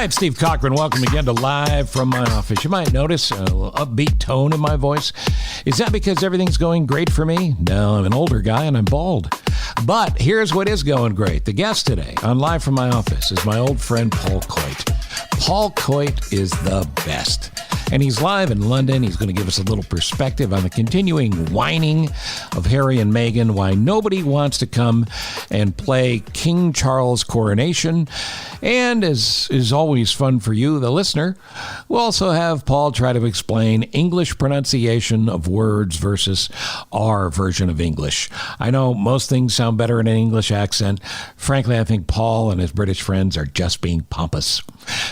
Hi, it's Steve Cochran. Welcome again to Live from my office. You might notice a little upbeat tone in my voice. Is that because everything's going great for me? No, I'm an older guy and I'm bald. But here's what is going great. The guest today on Live from my office is my old friend Paul Coyte. Paul Coyte is the best. And he's live in London. He's going to give us a little perspective on the continuing whining of Harry and Meghan, why nobody wants to come and play King Charles' coronation. And as is always fun for you, the listener, we'll also have Paul try to explain English pronunciation of words versus our version of English. I know most things sound better in an English accent. Frankly, I think Paul and his British friends are just being pompous.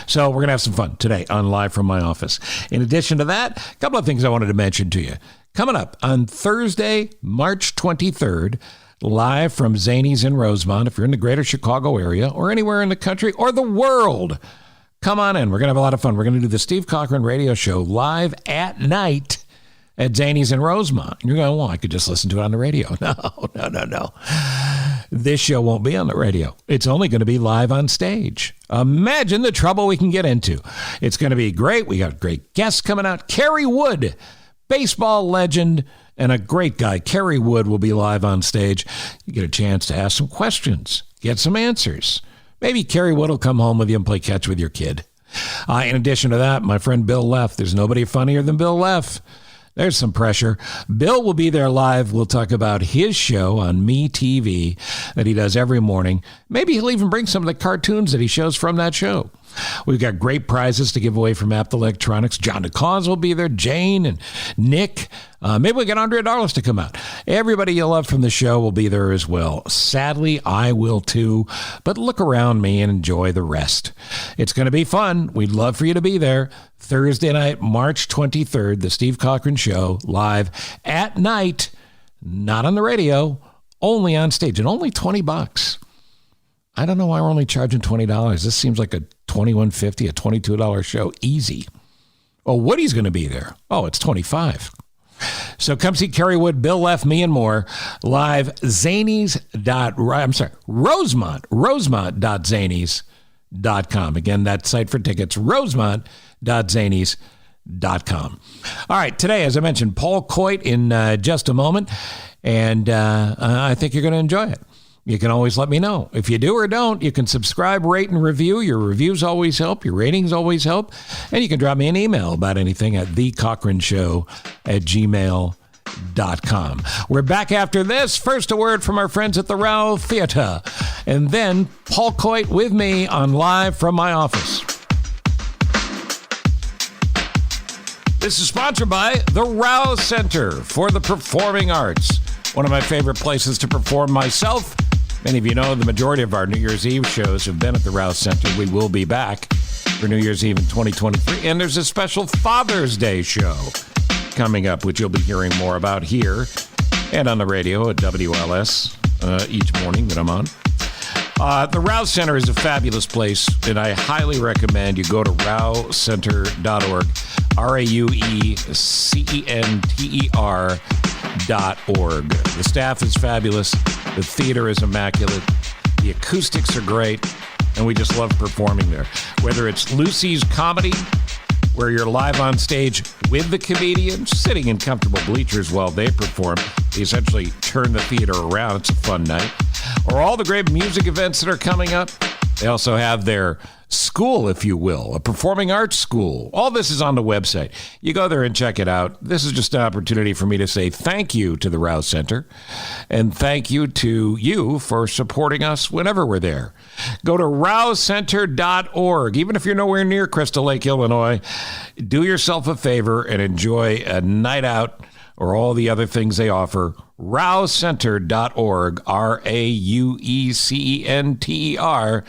So we're going to have some fun today on Live from my office. In addition to that, a couple of things I wanted to mention to you. Coming up on Thursday, March 23rd, live from Zanies in Rosemont, if you're in the greater Chicago area or anywhere in the country or the world, come on in. We're going to have a lot of fun. We're going to do the Steve Cochran radio show live at night at Zanies in Rosemont. And you're going, well, I could just listen to it on the radio. No. This show won't be on the radio. It's only going to be live on stage. Imagine the trouble we can get into. It's going to be great. We got great guests coming out. Kerry Wood, baseball legend, and a great guy. Kerry Wood will be live on stage. You get a chance to ask some questions, get some answers. Maybe Kerry Wood will come home with you and play catch with your kid. In addition to that, my friend Bill Leff. There's nobody funnier than Bill Leff. There's some pressure. Bill will be there live. We'll talk about his show on MeTV that he does every morning. Maybe he'll even bring some of the cartoons that he shows from that show. We've got great prizes to give away from Apt Electronics. John DeCause will be there, Jane and Nick. Maybe we'll get $100 to come out. Everybody you love from the show will be there as well. Sadly, I will too, but look around me and enjoy the rest. It's going to be fun. We'd love for you to be there. Thursday night, March 23rd, the Steve Cochran Show, live at night, not on the radio, only on stage, and only $20. I don't know why we're only charging $20. This seems like a $21.50, a $22 show, easy. Oh, Woody's going to be there. Oh, it's $25. So come see Kerry Wood, Bill Leff, me, and more live. Rosemont.zanies.com. Again, that site for tickets, rosemont.zanies.com. All right, today, as I mentioned, Paul Coyte in just a moment, and I think you're going to enjoy it. You can always let me know. If you do or don't, you can subscribe, rate, and review. Your reviews always help. Your ratings always help. And you can drop me an email about anything at thecochranshow@gmail.com. We're back after this. First, a word from our friends at the Row Theatre. And then Paul Coyte with me on Live from my office. This is sponsored by the Row Center for the Performing Arts. One of my favorite places to perform myself. Many of you know the majority of our New Year's Eve shows have been at the Rouse Center. We will be back for New Year's Eve in 2023. And there's a special Father's Day show coming up, which you'll be hearing more about here and on the radio at WLS each morning that I'm on. The Rouse Center is a fabulous place, and I highly recommend you go to rowcenter.org, RAUECENTER.org. The staff is fabulous. The theater is immaculate. The acoustics are great, and we just love performing there. Whether it's Lucy's Comedy, where you're live on stage with the comedians, sitting in comfortable bleachers while they perform. They essentially turn the theater around. It's a fun night. Or all the great music events that are coming up. They also have their school, if you will, a performing arts school. All this is on the website. You go there and check it out. This is just an opportunity for me to say thank you to the Rouse Center, and thank you to you for supporting us whenever we're there. Go to rowcenter.org. Even if you're nowhere near Crystal Lake, Illinois, do yourself a favor and enjoy a night out or all the other things they offer. rowcenter.org, RAUECENTER.org.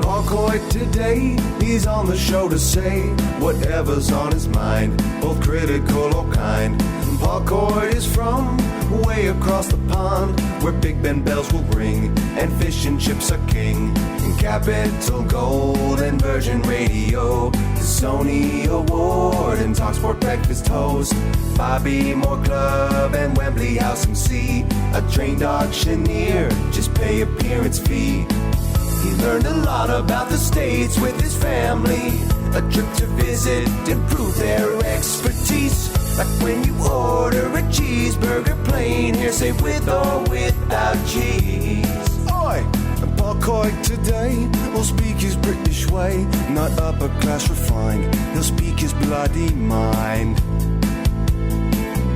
Paul Coyte today, he's on the show to say whatever's on his mind, both critical or kind. Paul Coyte is from way across the pond, where Big Ben bells will ring and fish and chips are king. Capital Goldenberg Virgin Radio, the Sony Award and TalkSport Breakfast host. Bobby Moore Club and Wembley House MC. A trained auctioneer, just pay appearance fee. He learned a lot about the States with his family. A trip to visit and prove their expertise. Like when you order a cheeseburger plain, here say with or without cheese. Oi! And Paul Coyte today will speak his British way. Not upper class refined, he'll speak his bloody mind.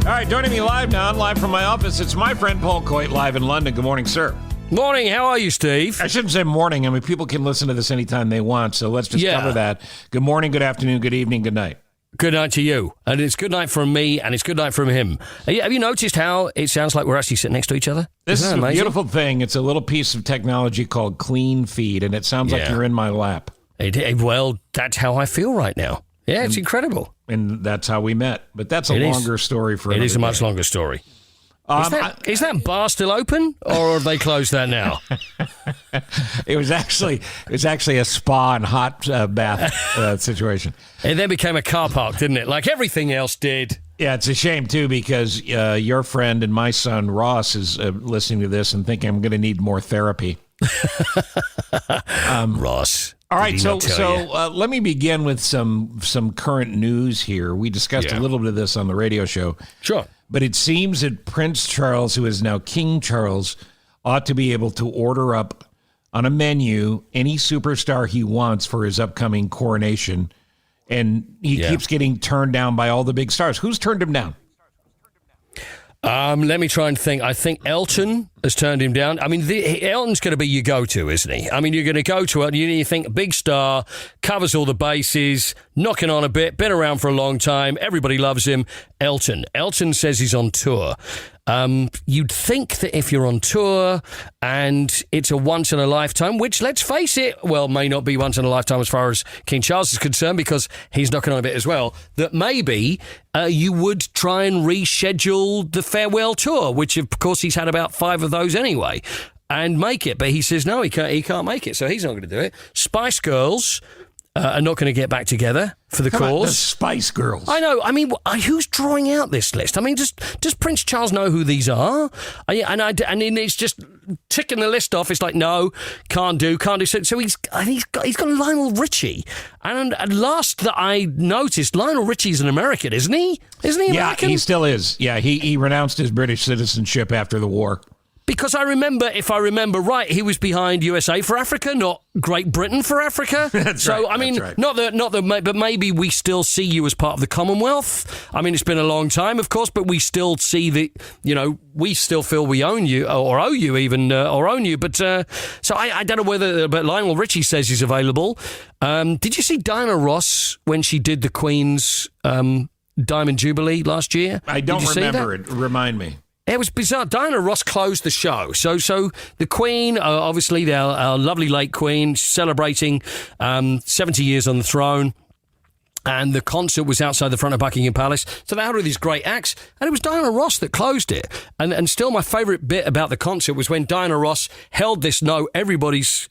All right, joining me live now, live from my office, it's my friend Paul Coyte, live in London. Good morning, sir. Morning, how are you, Steve? I shouldn't say morning. I mean, people can listen to this anytime they want, so let's just cover that. Good morning, good afternoon, good evening, good night. Good night to you. And it's good night from me, and it's good night from him. Have you noticed how it sounds like we're actually sitting next to each other? This is a beautiful thing. It's a little piece of technology called Clean Feed, and it sounds like you're in my lap. Well, that's how I feel right now. Yeah, it's incredible. And that's how we met. But that's a longer story for another day. It is a much longer story. Is that bar still open, or have they closed that now? It was actually a spa and hot bath situation. It then became a car park, didn't it? Like everything else did. Yeah, it's a shame, too, because your friend and my son, Ross, is listening to this and thinking I'm going to need more therapy. Ross. All right, so let me begin with some current news here. We discussed a little bit of this on the radio show. Sure. But it seems that Prince Charles, who is now King Charles, ought to be able to order up on a menu any superstar he wants for his upcoming coronation. And he keeps getting turned down by all the big stars. Who's turned him down? Let me try and think. I think Elton has turned him down. I mean, Elton's going to be your go-to, isn't he? I mean, you're going to go to Elton. You think big star, covers all the bases, knocking on a bit, been around for a long time. Everybody loves him. Elton. Elton says he's on tour. You'd think that if you're on tour and it's a once-in-a-lifetime, which, let's face it, well, may not be once-in-a-lifetime as far as King Charles is concerned because he's knocking on a bit as well, that maybe you would try and reschedule the farewell tour, which, of course, he's had about 5 of those anyway, and make it. But he says, no, he can't make it, so he's not going to do it. Spice Girls are not going to get back together for the cause. The Spice Girls. I know. I mean, who's drawing out this list? I mean, does Prince Charles know who these are? And it's just ticking the list off. It's like, no, can't do. So he's got Lionel Richie. And last that I noticed, Lionel Richie's an American, isn't he? Isn't he American? Yeah, he still is. Yeah, he renounced his British citizenship after the war. Because I remember, if I remember right, he was behind USA for Africa, not Great Britain for Africa. Not that, but maybe we still see you as part of the Commonwealth. I mean, it's been a long time, of course, but we still see that, we still feel we own you, or owe you even, or own you. But so I don't know whether, but Lionel Richie says he's available. Did you see Diana Ross when she did the Queen's Diamond Jubilee last year? I don't remember it. Remind me. It was bizarre. Diana Ross closed the show. So the Queen, obviously our lovely late Queen, celebrating 70 years on the throne. And the concert was outside the front of Buckingham Palace. So they had all these great acts. And it was Diana Ross that closed it. And still my favourite bit about the concert was when Diana Ross held this note. Everybody's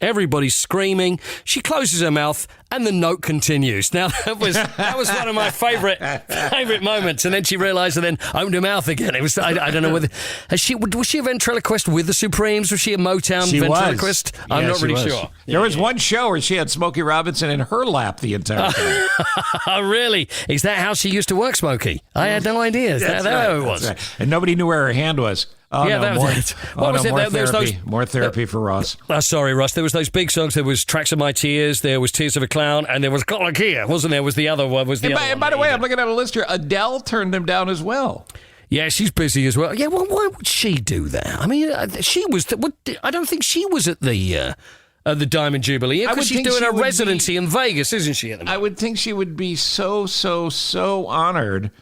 screaming. She closes her mouth and the note continues. Now, that was one of my favourite moments. And then she realised and then opened her mouth again. It was, I don't know whether... was she a ventriloquist with the Supremes? Was she a Motown ventriloquist? I'm not really sure. There was one show where she had Smokey Robinson in her lap the entire time. Oh, really? Is that how she used to work, Smokey? I had no idea. Is that how it was? Right. And nobody knew where her hand was. Oh, yeah, no, that was it. What was it? More therapy for Ross. Sorry, Ross. There was those big songs. There was Tracks of My Tears. There was Tears of a Clown. And there was Got Like Here, wasn't there? Was the other one? And by the way, I'm looking at a list here. Adele turned him down as well. Yeah, she's busy as well. Yeah, well, why would she do that? I mean, she was... I don't think she was at the Diamond Jubilee, because she's doing a residency in Vegas, isn't she? At the moment? I would think she would be so honored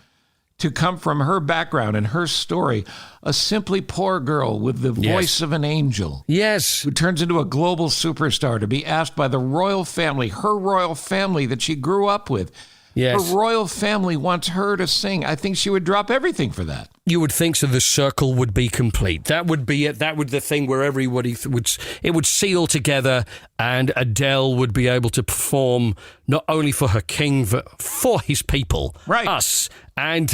to come from her background and her story, a simply poor girl with the voice of an angel. Yes. Who turns into a global superstar, to be asked by the royal family, her royal family that she grew up with, Yes. Her royal family wants her to sing. I think she would drop everything for that. You would think so. The circle would be complete. That would be it. That would the thing where everybody would seal together, and Adele would be able to perform not only for her king, but for his people, right? Us, and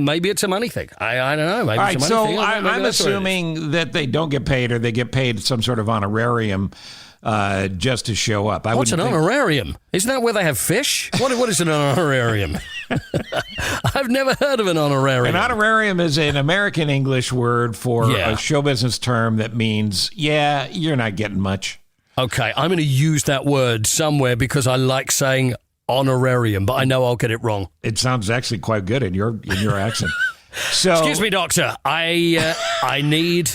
maybe it's a money thing. I don't know. Maybe all right, it's a money so thing. I'm assuming that they don't get paid, or they get paid some sort of honorarium. Just to show up. What's an honorarium? Isn't that where they have fish? What is an honorarium? I've never heard of an honorarium. An honorarium is an American English word for a show business term that means, you're not getting much. Okay, I'm going to use that word somewhere because I like saying honorarium, but I know I'll get it wrong. It sounds actually quite good in your accent. So, excuse me, doctor. I need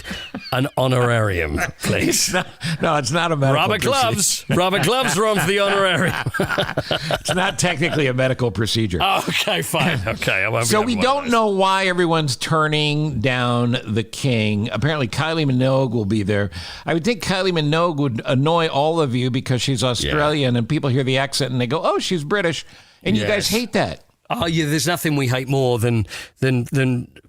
an honorarium, please. It's not a medical rubber gloves. Rubber gloves are on for the honorarium. It's not technically a medical procedure. Okay, fine. Okay. I won't so we don't know why everyone's turning down the king. Apparently, Kylie Minogue will be there. I would think Kylie Minogue would annoy all of you because she's Australian, and people hear the accent and they go, "Oh, she's British," and you guys hate that. Oh, yeah, there's nothing we hate more than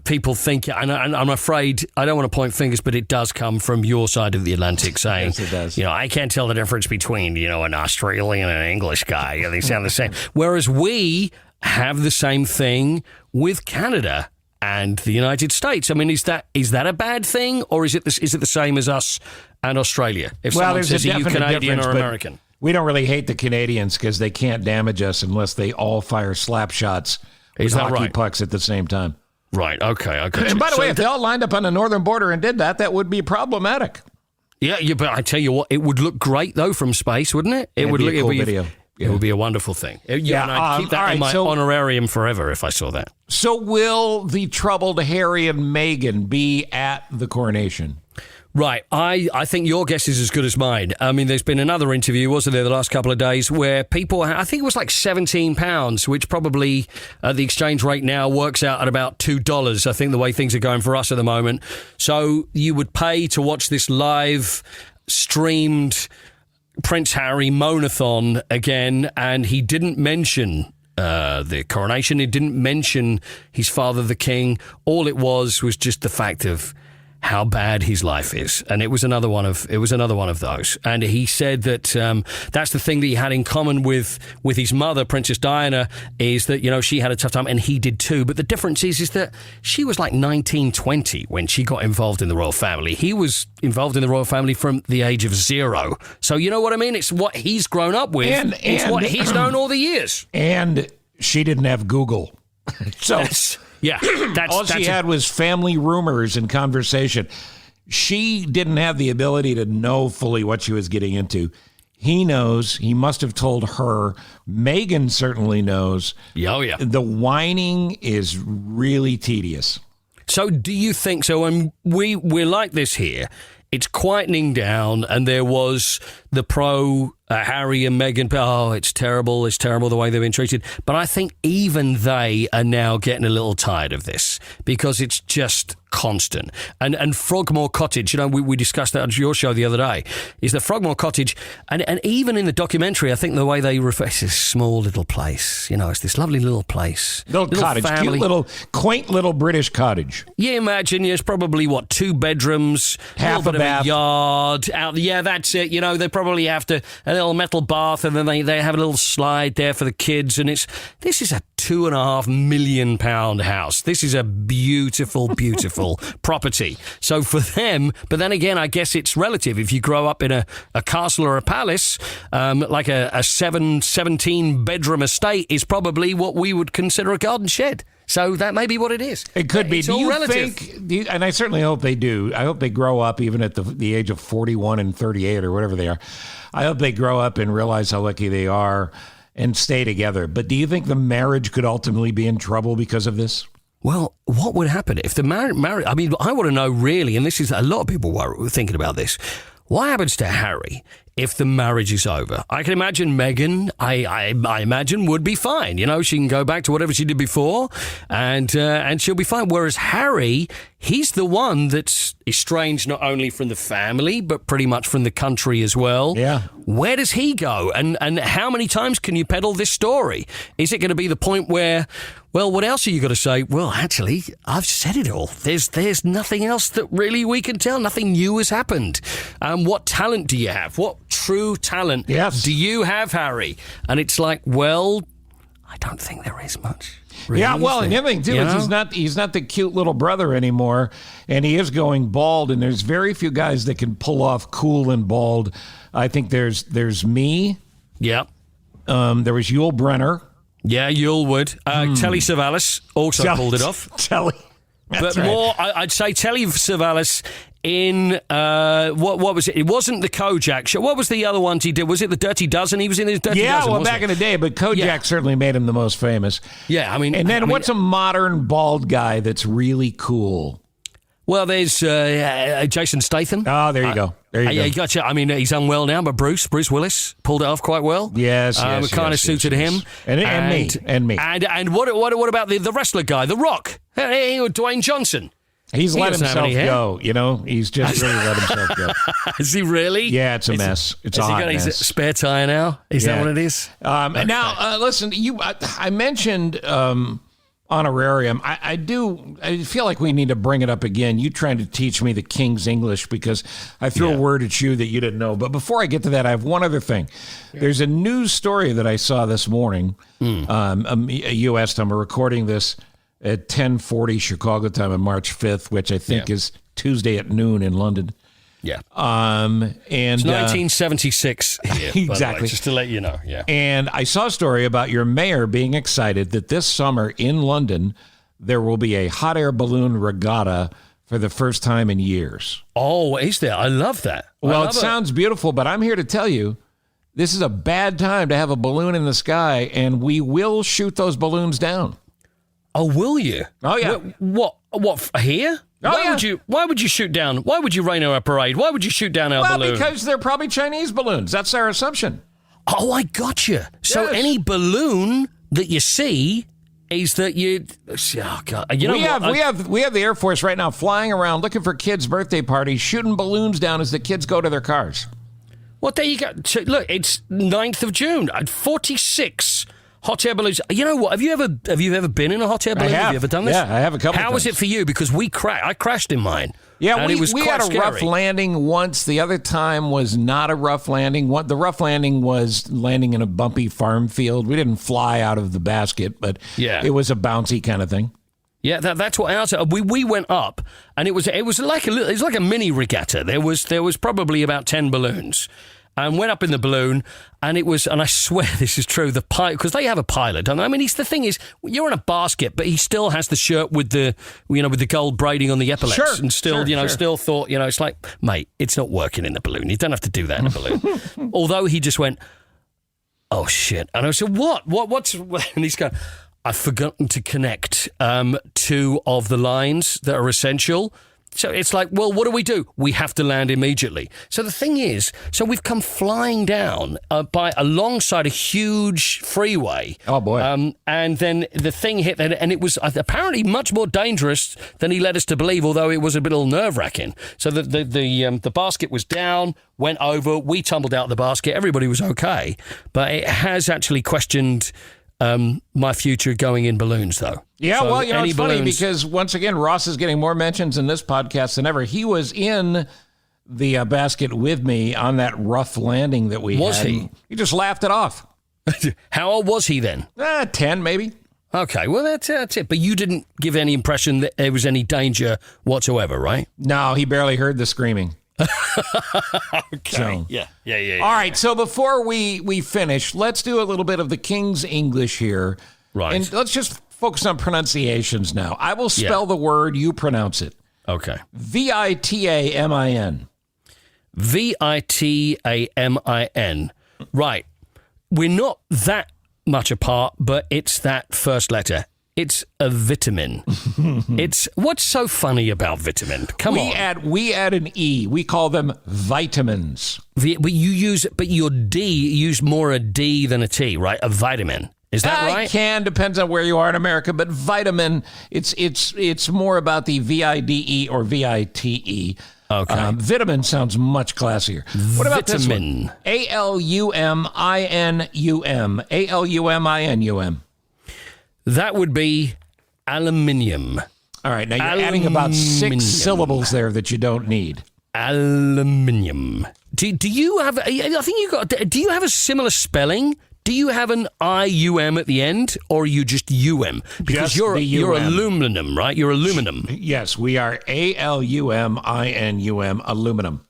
people think, and I'm afraid, I don't want to point fingers, but it does come from your side of the Atlantic saying, yes, it does. I can't tell the difference between, an Australian and an English guy. They sound the same. Whereas we have the same thing with Canada and the United States. I mean, is that a bad thing, or is it the same as us and Australia? If someone says, are you Canadian or American? We don't really hate the Canadians because they can't damage us unless they all fire slap shots with hockey pucks at the same time. Right, okay. I got you. And by the way, if they all lined up on the northern border and did that would be problematic. Yeah, but I tell you what, it would look great, though, from space, wouldn't it? It would look a cool video. It would be a wonderful thing. And I'd keep that in my honorarium forever if I saw that. So will the troubled Harry and Meghan be at the coronation? Right. I think your guess is as good as mine. I mean, there's been another interview, wasn't there, the last couple of days where people, I think it was like £17, which probably the exchange rate now works out at about $2, I think, the way things are going for us at the moment. So you would pay to watch this live streamed Prince Harry moan-a-thon again, and he didn't mention the coronation. He didn't mention his father, the king. All it was just the fact of how bad his life is, and it was another one of those. And he said that that's the thing that he had in common with his mother, Princess Diana, is that she had a tough time, and he did too. But the difference is that she was like 19, 20 when she got involved in the royal family. He was involved in the royal family from the age of 0. So you know what I mean? It's what he's grown up with. And it's what he's known all the years. And she didn't have Google, so. Yeah, all she had was family rumors and conversation. She didn't have the ability to know fully what she was getting into. He knows. He must have told her. Meghan certainly knows. Oh, yeah. The whining is really tedious. So do you think so? And we're like this here. It's quietening down, and there was the pro Harry and Meghan. Oh, it's terrible the way they've been treated. But I think even they are now getting a little tired of this because it's just constant. And Frogmore Cottage, we discussed that on your show the other day, is the Frogmore Cottage. And even in the documentary, I think the way they refer, it's this small little place. It's this lovely little place. Little cottage, family. Cute quaint little British cottage. You imagine, it's probably, 2 bedrooms, half a bath. A yard. Yeah, that's it. They probably have a little metal bath, and then they have a little slide there for the kids. And this is a £2.5 million house. This is a beautiful, beautiful property. So for them, but then again, I guess it's relative. If you grow up in a castle or a palace, like a 17 bedroom estate is probably what we would consider a garden shed. So that may be what it is. It could be. It's do all you relative. think, and I certainly hope they do, I hope they grow up even at the age of 41 and 38 or whatever they are. I hope they grow up and realize how lucky they are and stay together. But do you think the marriage could ultimately be in trouble because of this? Well, what would happen if the marriage? I mean, I want to know really, and this is a lot of people were thinking about this. What happens to Harry if the marriage is over. I can imagine Meghan, I imagine, would be fine. You know, she can go back to whatever she did before and she'll be fine. Whereas Harry, he's the one that's estranged not only from the family, but pretty much from the country as well. Yeah. Where does he go? And how many times can you peddle this story? Is it going to be the point where, well, what else are you going to say? Well, actually, I've said it all. There's nothing else that really we can tell. Nothing new has happened. What talent do you have? What true talent do you have, Harry? And it's like, well, I don't think there is much. Really, yeah, well, and the other thing, too, is he's not the cute little brother anymore, and he is going bald, and there's very few guys that can pull off cool and bald. I think there's me. Yeah. There was Yul Brenner. Yeah, Yul would. Telly Savalas also pulled it off. Telly. But right. More, I'd say Telly Savalas in, what was it? It wasn't the Kojak show. What was the other ones he did? Was it the Dirty Dozen? He was in his Dirty Dozen, well, back in the day, but Kojak certainly made him the most famous. Yeah, I mean... And then what's a modern bald guy that's really cool? Well, there's Jason Statham. Oh, there you go. There you go. You gotcha. I mean, he's unwell now, but Bruce Willis pulled it off quite well. Yes, it kind of suited him. And me. And what about the wrestler guy, The Rock? Dwayne Johnson. He's let himself go, you know? He's just really let himself go. Is he really? Yeah, it's a mess. It's a hot mess. His spare tire now? Is that what it is? Okay. Now, listen, I mentioned honorarium. I feel like we need to bring it up again. You trying to teach me the King's English because I threw a word at you that you didn't know. But before I get to that, I have one other thing. Yeah. There's a news story that I saw this morning, U.S. time. We're recording this at 10:40 Chicago time on March 5th, which I think is Tuesday at noon in London. Yeah. And it's 1976 here, exactly. Just to let you know. Yeah. And I saw a story about your mayor being excited that this summer in London there will be a hot air balloon regatta for the first time in years. Oh, is there? I love that. Well, it sounds beautiful, but I'm here to tell you this is a bad time to have a balloon in the sky, and we will shoot those balloons down. Oh, will you? Oh, yeah. What here? Why would you shoot down? Why would you rain our parade? Why would you shoot down our balloon? Well, because they're probably Chinese balloons. That's our assumption. Oh, I gotcha. So any balloon that you see is that you... Oh, God. We have the Air Force right now flying around looking for kids' birthday parties, shooting balloons down as the kids go to their cars. Well, there you go. So, look, it's 9th of June. 46 hot air balloons. You know what? Have you ever been in a hot air balloon? Have you ever done this? Yeah, I have a couple. How was it for you? Because I crashed in mine. Yeah, and it was we had a rough landing once. The other time was not a rough landing. The rough landing was landing in a bumpy farm field. We didn't fly out of the basket, but it was a bouncy kind of thing. Yeah, that's what ours. We went up, and it was like a mini regatta. There was probably about 10 balloons. And went up in the balloon, and I swear this is true, the pilot, because they have a pilot, don't they? I mean, the thing is, you're in a basket, but he still has the shirt with the gold braiding on the epaulets, and still thought, it's like, mate, it's not working in the balloon. You don't have to do that in a balloon. Although he just went, oh shit, and I said, what's, and he's going, I've forgotten to connect 2 of the lines that are essential. So it's like, well, what do? We have to land immediately. So the thing is, we've come flying down alongside a huge freeway. Oh, boy. And then the thing hit, and it was apparently much more dangerous than he led us to believe, although it was a bit nerve-wracking. So the basket was down, went over, we tumbled out of the basket, everybody was okay. But it has actually questioned my future going in balloons, though. Yeah, so it's funny because, once again, Ross is getting more mentions in this podcast than ever. He was in the basket with me on that rough landing that we had. Was he? He just laughed it off. How old was he then? 10, maybe. Okay, well, that's it. But you didn't give any impression that there was any danger whatsoever, right? No, he barely heard the screaming. Okay. So, yeah. All right, so before we finish, let's do a little bit of the King's English here. Right. And let's just focus on pronunciations now. I will spell the word, you pronounce it. Okay. Vitamin. Vitamin. Right. We're not that much apart, but it's that first letter. It's a vitamin. What's so funny about vitamin? Come on. We add an E. We call them vitamins. But your D, you use more a D than a T, right? A vitamin. Is that right? Depends on where you are in America, but vitamin, it's more about the VIDE or VITE. Okay. Vitamin sounds much classier. What about vitamin. This one? ALUMINUM. ALUMINUM. That would be aluminium. All right, now you're adding about 6 syllables there that you don't need. Aluminium. Do you have? I think you got. Do you have a similar spelling? Do you have an IUM at the end, or are you just UM? Because you're aluminum, right? You're aluminum. Yes, we are ALUMINUM, aluminum.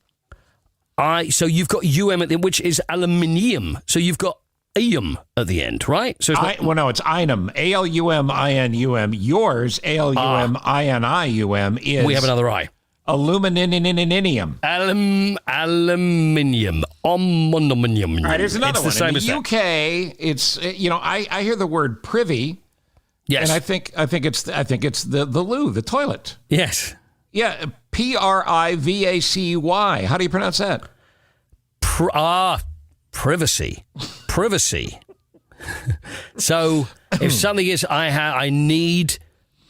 So you've got UM at the end, which is aluminium. So you've got ium at the end, right? So it's it's inum. ALUMINUM. Yours, ALUMINIUM, is... We have another I. Aluminium. Aluminium. Aluminium. All right, here's another one. In the UK, it's, I hear the word privy. Yes. And I think it's the loo, the toilet. Yes. Yeah, PRIVACY. How do you pronounce that? Privacy. So if something is I need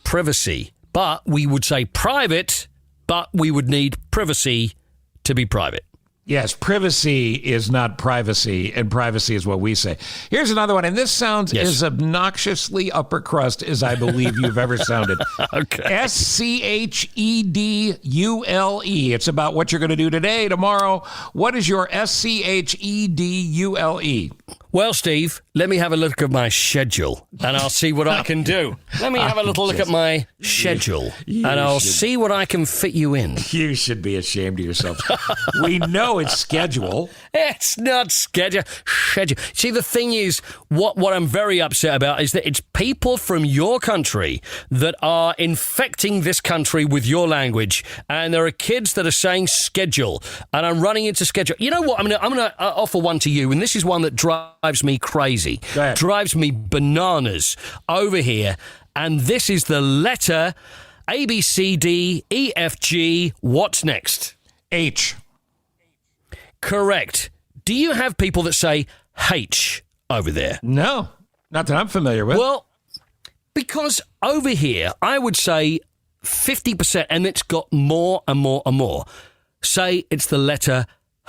privacy, but we would say private, but we would need privacy to be private. Yes, privacy is not privacy, and privacy is what we say. Here's another one, and this sounds as obnoxiously upper crust as I believe you've ever sounded. Okay. SCHEDULE. It's about what you're going to do today, tomorrow. What is your SCHEDULE? Well, Steve, let me have a look at my schedule, and I'll see what I can do. Let me have a little look at my schedule, and I'll see what I can fit you in. You should be ashamed of yourself. We know it's schedule. It's not schedule. See, the thing is, what I'm very upset about is that it's people from your country that are infecting this country with your language, and there are kids that are saying schedule, and I'm running into schedule. You know what? I'm gonna offer one to you, and this is one that drives me crazy, drives me bananas over here, and this is the letter A, B, C, D, E, F, G. What's next? H. Correct. Do you have people that say H over there? No, not that I'm familiar with. Well, because over here, I would say 50%, and it's got more and more and more, say it's the letter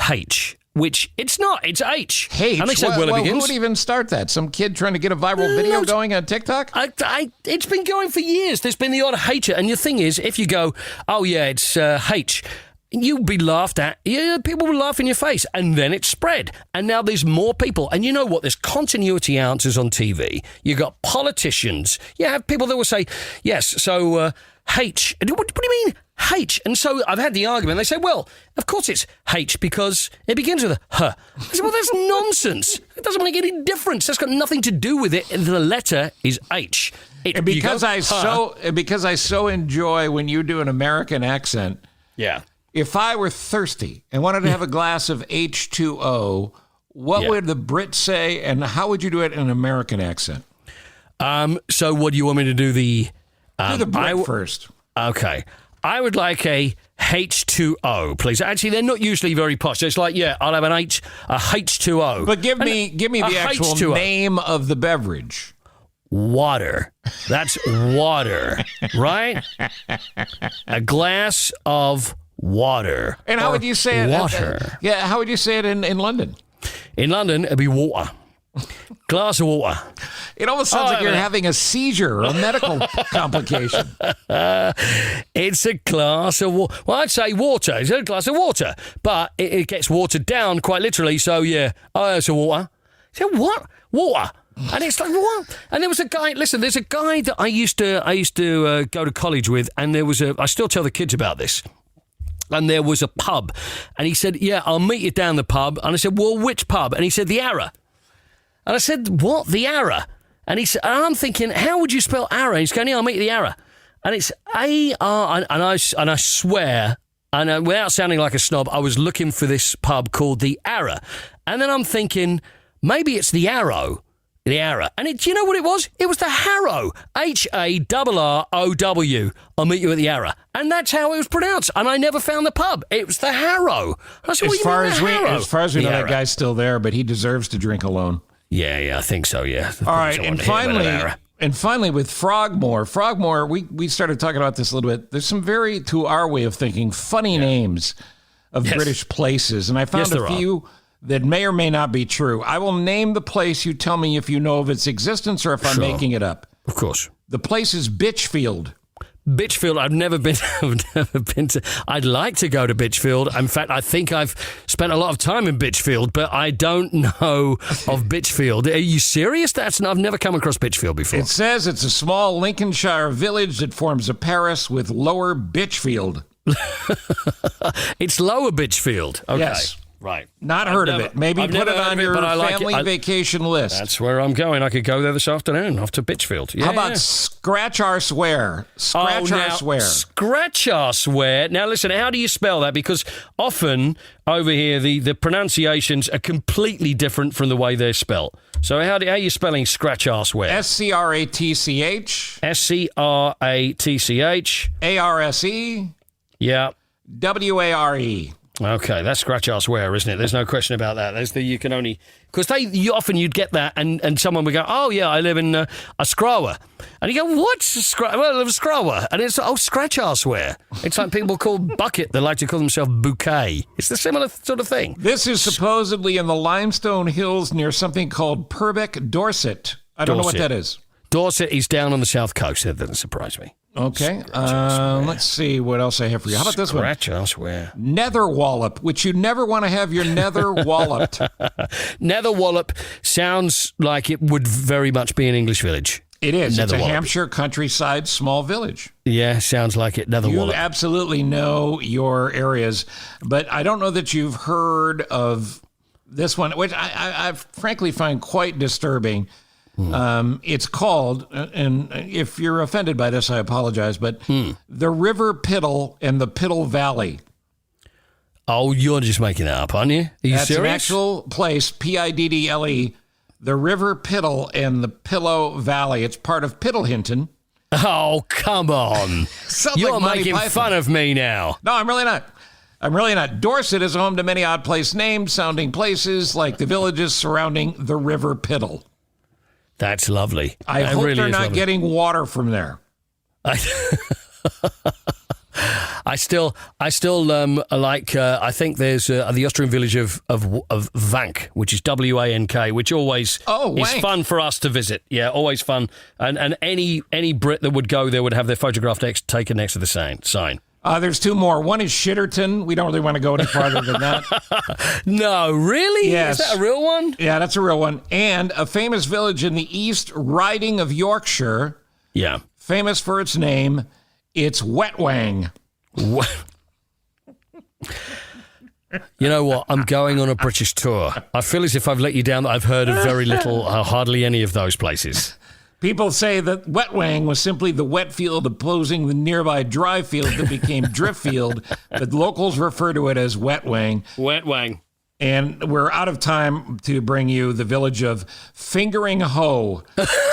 H. Which it's not, it's H. H. And they say, well, it begins. Who would even start that? Some kid trying to get a viral video going on TikTok? It's been going for years. There's been the odd H. And the thing is, if you go, oh yeah, it's H, you'll be laughed at. Yeah, people will laugh in your face. And then it's spread. And now there's more people. And you know what? There's continuity answers on TV. You got politicians. You have people that will say, yes, so H. What do you mean? H. And so I've had the argument. They say, well, of course it's H because it begins with a H. I said, well, that's nonsense. It doesn't make any difference. That's got nothing to do with it. The letter is H. And because I so enjoy when you do an American accent. Yeah. If I were thirsty and wanted to have a glass of H2O, what would the Brit say, and how would you do it in an American accent? So what do you want me to do? Do the Brit first. Okay. I would like a H2O, please. Actually, they're not usually very posh. It's like, I'll have a H2O. But give me the actual H2O. Name of the beverage. Water. That's water, right? A glass of water. And how would you say it? Water. How would you say it in London? In London, it'd be water. Glass of water. It almost sounds like you're having a seizure or a medical complication. It's a glass of water. Well, I'd say water. It's a glass of water. But it gets watered down quite literally. So, it's a water. So, what? Water. And it's like, what? And there was a guy, listen, there's a guy that I used to go to college with, and I still tell the kids about this. And there was a pub. And he said, I'll meet you down the pub. And I said, well, which pub? And he said, the Arrow. And I said, what? The Arrow? And he said, and I'm thinking, how would you spell Arrow? And he's going, I'll meet the Arrow. And it's A-R, and I swear, and without sounding like a snob, I was looking for this pub called the Arrow. And then I'm thinking, maybe it's the Arrow. The Harrow. And do you know what it was? It was the Harrow. Harrow. I'll meet you at the Harrow. And that's how it was pronounced. And I never found the pub. It was the Harrow. I said, As far as we know, that guy's still there, but he deserves to drink alone. Yeah, I think so, yeah. All right, and finally with Frogmore, we started talking about this a little bit. There's some very, to our way of thinking, funny names of British places, and I found a few that may or may not be true. I will name the place. You tell me if you know of its existence or if I'm making it up. Of course. The place is Bitchfield. Bitchfield, I've never been to. I'd like to go to Bitchfield. In fact, I think I've spent a lot of time in Bitchfield, but I don't know of Bitchfield. Are you serious? I've never come across Bitchfield before. It says it's a small Lincolnshire village that forms a parish with Lower Bitchfield. It's Lower Bitchfield. Okay. Yes. Right. Not heard of it. Maybe put it on your family vacation list. That's where I'm going. I could go there this afternoon, off to Bitchfield. Yeah, how about Scratch Our Swear? Our Swear. Scratch Our Swear. Now, listen, how do you spell that? Because often over here, the pronunciations are completely different from the way they're spelled. So how are you spelling Scratch Our Swear? SCRATCH. SCRATCH. ARSE. Yeah. WARE. Okay, that's Scratch Our Swear, isn't it? There's no question about that. You can only... Because you'd get that and someone would go, oh, yeah, I live in Ascrawa. And you go, what's Ascrawa? Well, I live in Ascrawa. And it's, Scratch Our Swear. It's like people call bucket. They like to call themselves bouquet. It's the similar sort of thing. This is supposedly in the Limestone Hills near something called Purbeck, Dorset. I don't know what that is. Dorset is down on the south coast. That doesn't surprise me. Okay, let's see what else I have for you. How about this one? Scratch Our Swear. Nether wallop, which you never want to have your nether walloped. Nether wallop sounds like it would very much be an English village. It is. It's a Hampshire countryside small village. Yeah, sounds like it. Nether wallop. You absolutely know your areas, but I don't know that you've heard of this one, which I frankly find quite disturbing. It's called, and if you're offended by this, I apologize, but the River Piddle and the Piddle Valley. Oh, you're just making that up, aren't you? Are you That's serious? An actual place, Piddle, the River Piddle and the Pillow Valley. It's part of Piddlehinton. Oh, come on. You're making fun of me now. No, I'm really not. Dorset is home to many odd place names, sounding places like the villages surrounding the River Piddle. That's lovely. I hope they're not getting water from there. I still like. I think there's the Austrian village of Vank, which is WANK, which always is fun for us to visit. Yeah, always fun. And any Brit that would go there would have their photograph taken next to the sign. There's two more. One is Shitterton. We don't really want to go any farther than that. No, really? Yes. Is that a real one? Yeah, that's a real one. And a famous village in the East Riding of Yorkshire. Yeah. Famous for its name. It's Wetwang. You know what? I'm going on a British tour. I feel as if I've let you down, that I've heard of very little, hardly any of those places. People say that Wetwang was simply the wet field opposing the nearby dry field that became Driftfield, but locals refer to it as Wetwang. Wetwang. And we're out of time to bring you the village of Fingering Hoe,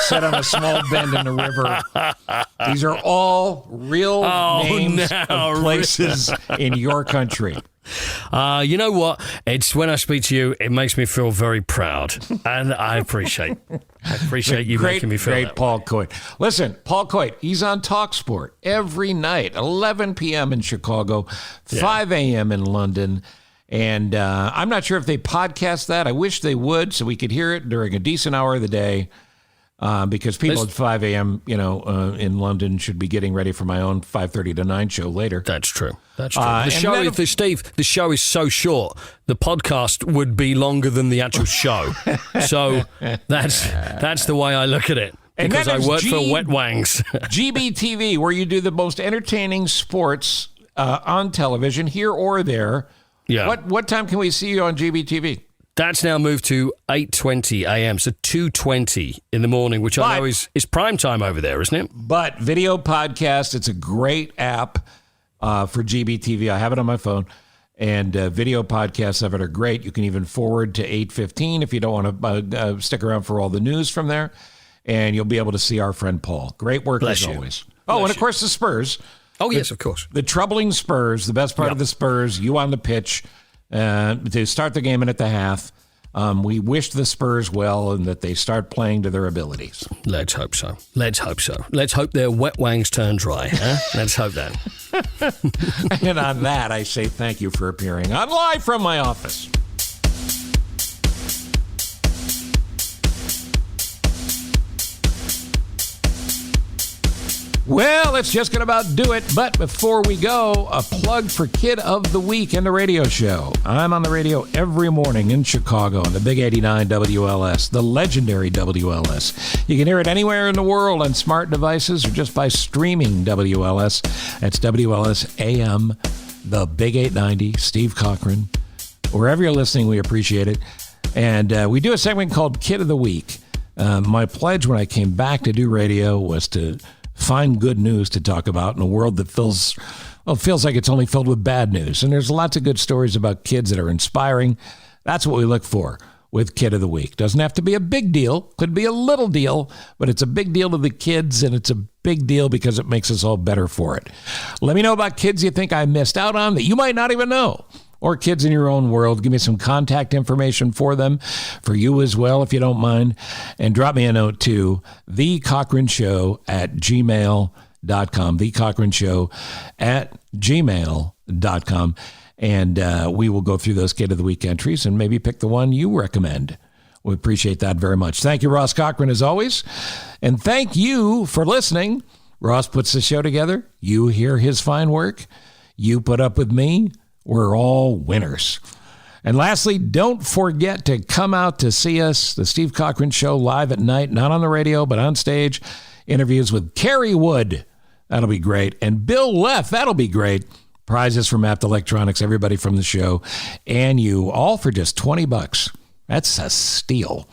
set on a small bend in the river. These are all real names of places in your country. You know what? It's when I speak to you, it makes me feel very proud, and I appreciate you making me feel great. That Paul Coyte. Listen, Paul Coyte, he's on TalkSport every night, 11 p.m. in Chicago, 5 a.m. in London. And I'm not sure if they podcast that. I wish they would, so we could hear it during a decent hour of the day. Because people at 5 a.m., in London should be getting ready for my own 5:30 to 9 show later. That's true. The show is so short. The podcast would be longer than the actual show. So that's the way I look at it. Because I work for Wetwangs. GBTV, where you do the most entertaining sports on television, here or there. Yeah. What time can we see you on GBTV? That's now moved to 8:20 a.m., so 2:20 in the morning, which I know is prime time over there, isn't it? But video podcast, it's a great app for GBTV. I have it on my phone. And video podcasts of it are great. You can even forward to 8:15 if you don't want to stick around for all the news from there. And you'll be able to see our friend Paul. Great work as always. Oh, and of course the Spurs. Oh, yes, of course. The troubling Spurs, the best part of the Spurs, you on the pitch to start the game and at the half. We wish the Spurs well and that they start playing to their abilities. Let's hope so. Let's hope so. Let's hope their wet wangs turn dry. Huh? Let's hope that. And on that, I say thank you for appearing on Live from my office. Well, it's just going to about do it. But before we go, a plug for Kid of the Week in the radio show. I'm on the radio every morning in Chicago on the Big 89 WLS, the legendary WLS. You can hear it anywhere in the world on smart devices or just by streaming WLS. That's WLS AM, the Big 890, Steve Cochran. Wherever you're listening, we appreciate it. And we do a segment called Kid of the Week. My pledge when I came back to do radio was to find good news to talk about in a world that feels like it's only filled with bad news. And there's lots of good stories about kids that are inspiring. That's what we look for with Kid of the Week. Doesn't have to be a big deal. Could be a little deal, but it's a big deal to the kids, and it's a big deal because it makes us all better for it. Let me know about kids you think I missed out on that you might not even know. Or kids in your own world. Give me some contact information for them, for you as well, if you don't mind. And drop me a note to thecochranshow@gmail.com. thecochranshow@gmail.com. And we will go through those Kid of the Week entries and maybe pick the one you recommend. We appreciate that very much. Thank you, Ross Cochran, as always. And thank you for listening. Ross puts the show together. You hear his fine work. You put up with me. We're all winners. And lastly, don't forget to come out to see us, the Steve Cochran Show, live at night, not on the radio, but on stage. Interviews with Kerry Wood. That'll be great. And Bill Leff. That'll be great. Prizes from Apt Electronics, everybody from the show, and you, all for just $20. That's a steal.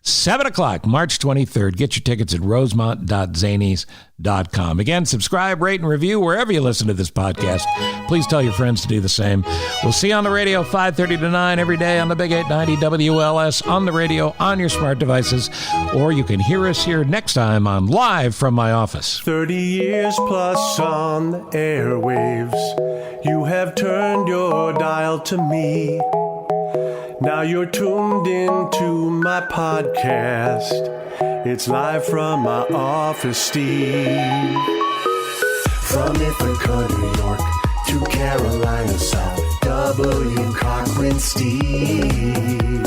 7 o'clock, March 23rd. Get your tickets at rosemont.zanies.com. Again, subscribe, rate, and review wherever you listen to this podcast. Please tell your friends to do the same. We'll see you on the radio 5:30 to 9 every day on the Big 890 WLS, on the radio, on your smart devices, or you can hear us here next time on Live from my office. 30 years plus on the airwaves, you have turned your dial to me. Now you're tuned into my podcast. It's Live from my office, Steve. From Ithaca, New York to Carolina South, W. Cochran Steve.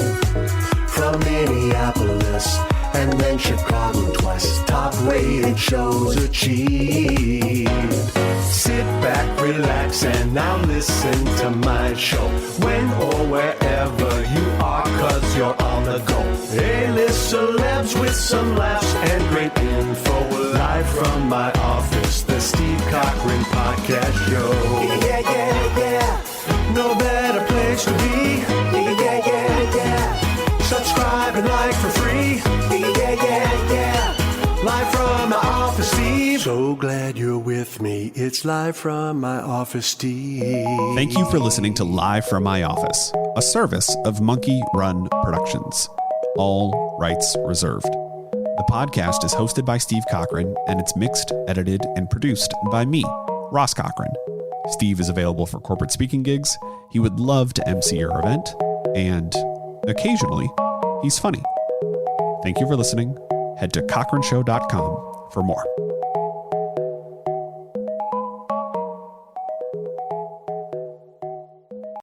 From Minneapolis and then Chicago twice, top rated shows achieved. Sit back, relax, and now listen to my show. When or wherever you are, 'cause you're on the go. A-list celebs with some laughs and great info. Live from my office, the Steve Cochran Podcast Show. Yeah, yeah, yeah. No better place to be. Yeah, yeah, yeah, yeah. Subscribe and like for free. Yeah, yeah, yeah. Live from my office, Steve. So glad you're with me. It's Live from my office, Steve. Thank you for listening to Live from my office, a service of Monkey Run Productions. All rights reserved. The podcast is hosted by Steve Cochran, and it's mixed, edited, and produced by me, Ross Cochran. Steve is available for corporate speaking gigs. He would love to MC your event, and occasionally, he's funny. Thank you for listening. Head to cochranshow.com for more.